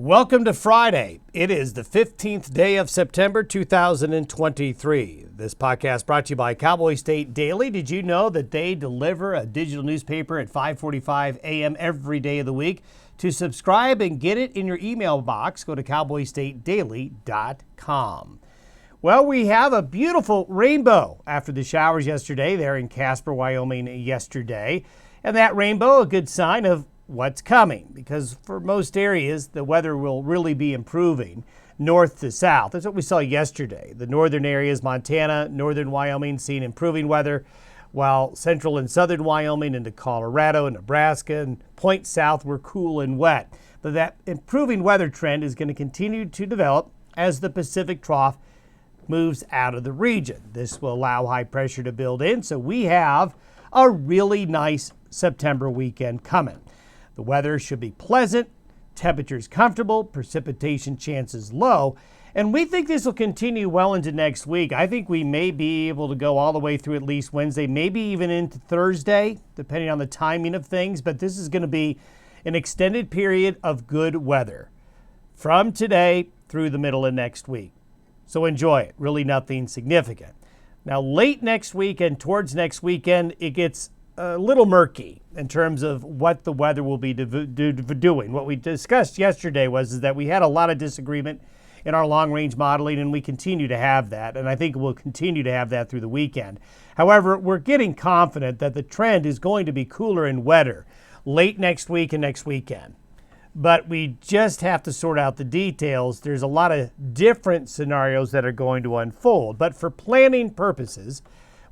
Welcome to Friday. It is the 15th day of September 2023. This podcast brought to you by Cowboy State Daily. Did you know that they deliver a digital newspaper at 5:45 a.m. every day of the week? To subscribe and get it in your email box, go to cowboystatedaily.com. Well, we have a beautiful rainbow after the showers yesterday there in Casper, Wyoming yesterday. And that rainbow, a good sign of what's coming, because for most areas, the weather will really be improving north to south. That's what we saw yesterday. The northern areas, Montana, northern Wyoming, seeing improving weather, while central and southern Wyoming into Colorado and Nebraska and points south were cool and wet. But that improving weather trend is going to continue to develop as the Pacific trough moves out of the region. This will allow high pressure to build in, so we have a really nice September weekend coming. The weather should be pleasant, temperatures comfortable, precipitation chances low, and we think this will continue well into next week. I think we may be able to go all the way through at least Wednesday, maybe even into Thursday, depending on the timing of things, but this is going to be an extended period of good weather from today through the middle of next week. So enjoy it. Really nothing significant. Now, late next week and towards next weekend, it gets a little murky in terms of what the weather will be doing. What we discussed yesterday was that we had a lot of disagreement in our long-range modeling, and we continue to have that, and I think we'll continue to have that through the weekend. However, we're getting confident that the trend is going to be cooler and wetter late next week and next weekend. But we just have to sort out the details. There's a lot of different scenarios that are going to unfold. But for planning purposes,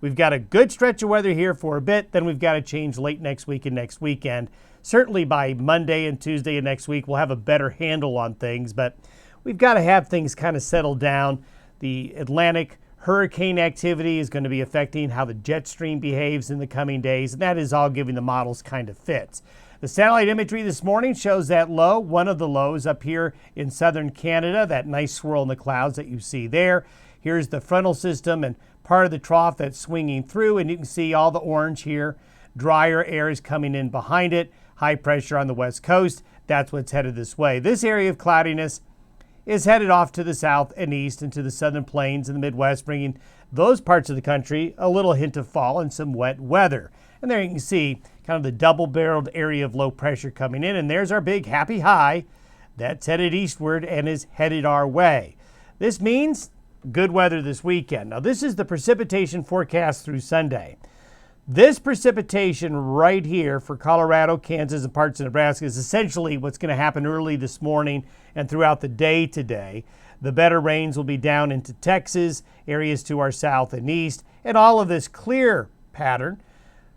we've got a good stretch of weather here for a bit, then we've got to change late next week and next weekend. Certainly by Monday and Tuesday of next week, we'll have a better handle on things, but we've got to have things kind of settled down. The Atlantic hurricane activity is going to be affecting how the jet stream behaves in the coming days, and that is all giving the models kind of fits. The satellite imagery this morning shows that low, one of the lows up here in southern Canada, that nice swirl in the clouds that you see there. Here's the frontal system and part of the trough that's swinging through, and you can see all the orange here. Drier air is coming in behind it. High pressure on the west coast. That's what's headed this way. This area of cloudiness is headed off to the south and east into the southern plains and the Midwest, bringing those parts of the country a little hint of fall and some wet weather. And there you can see kind of the double-barreled area of low pressure coming in, and there's our big happy high that's headed eastward and is headed our way. This means good weather this weekend. Now, this is the precipitation forecast through Sunday. This precipitation right here for Colorado, Kansas, and parts of Nebraska is essentially what's going to happen early this morning and throughout the day today. The better rains will be down into Texas, areas to our south and east, and all of this clear pattern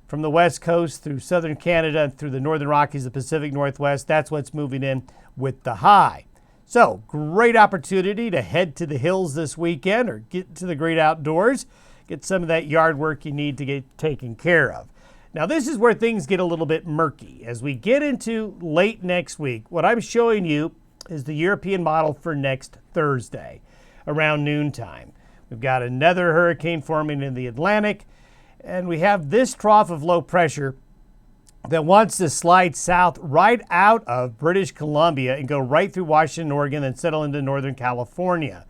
from the west coast through southern Canada and through the northern Rockies, the Pacific Northwest, that's what's moving in with the high. So, great opportunity to head to the hills this weekend or get to the great outdoors, get some of that yard work you need to get taken care of. Now, this is where things get a little bit murky. As we get into late next week, what I'm showing you is the European model for next Thursday around noontime. We've got another hurricane forming in the Atlantic, and we have this trough of low pressure that wants to slide south right out of British Columbia and go right through Washington, Oregon, and settle into Northern California.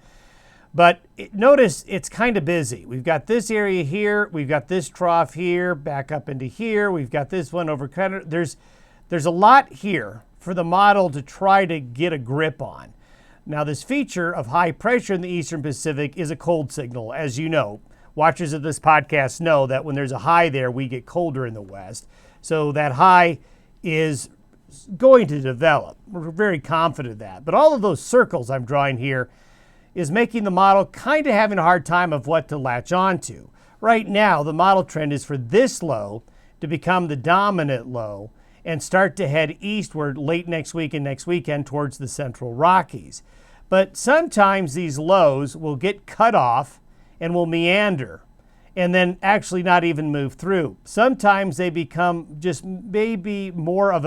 But notice it's kind of busy. We've got this area here. We've got this trough here, back up into here. We've got this one over. There's a lot here for the model to try to get a grip on. Now, this feature of high pressure in the eastern Pacific is a cold signal, as you know. Watchers of this podcast know that when there's a high there, we get colder in the west. So that high is going to develop. We're very confident of that. But all of those circles I'm drawing here is making the model kind of having a hard time of what to latch onto. Right now, the model trend is for this low to become the dominant low and start to head eastward late next week and next weekend towards the central Rockies. But sometimes these lows will get cut off and will meander and then actually not even move through. Sometimes they become just maybe more of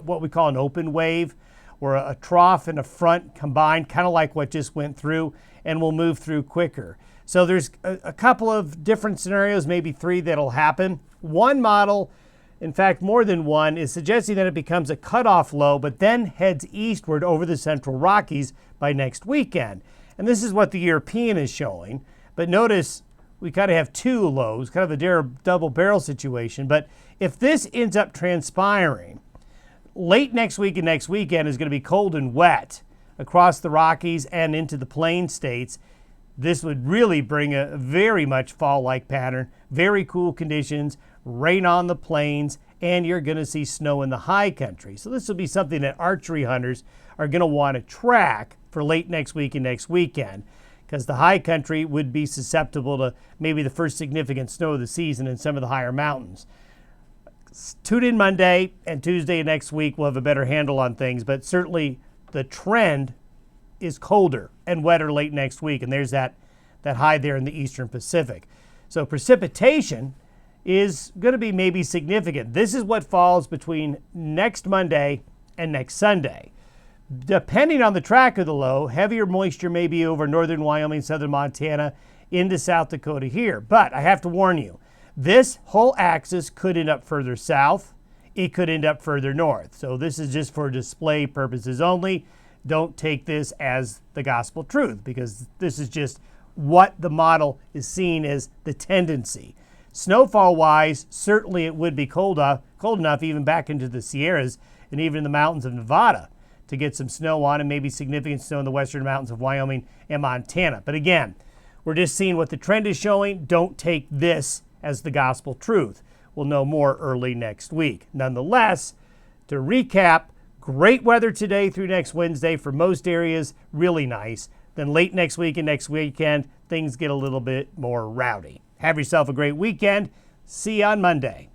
what we call an open wave, or a trough and a front combined, kind of like what just went through, and will move through quicker. So there's a couple of different scenarios, maybe three, that'll happen. One model in fact more than one, is suggesting that it becomes a cutoff low, but then heads eastward over the central Rockies by next weekend. And this is what the European is showing. But notice we kind of have two lows, kind of a double barrel situation. But if this ends up transpiring, late next week and next weekend is going to be cold and wet across the Rockies and into the Plain states. This would really bring a very much fall-like pattern, very cool conditions, rain on the plains, and you're going to see snow in the high country. So this will be something that archery hunters are going to want to track for late next week and next weekend, because the high country would be susceptible to maybe the first significant snow of the season in some of the higher mountains. Tune in Monday and Tuesday next week. We'll have a better handle on things, but certainly the trend is colder and wetter late next week, and there's that high there in the eastern Pacific. So precipitation is going to be maybe significant. This is what falls between next Monday and next Sunday. Depending on the track of the low, heavier moisture may be over northern Wyoming, southern Montana, into South Dakota here. But I have to warn you, this whole axis could end up further south. It could end up further north. So this is just for display purposes only. Don't take this as the gospel truth, because this is just what the model is seeing as the tendency. Snowfall-wise, certainly it would be cold enough even back into the Sierras and even in the mountains of Nevada to get some snow on, and maybe significant snow in the western mountains of Wyoming and Montana. But again, we're just seeing what the trend is showing. Don't take this as the gospel truth. We'll know more early next week. Nonetheless, to recap, great weather today through next Wednesday for most areas, really nice. Then late next week and next weekend, things get a little bit more rowdy. Have yourself a great weekend. See you on Monday.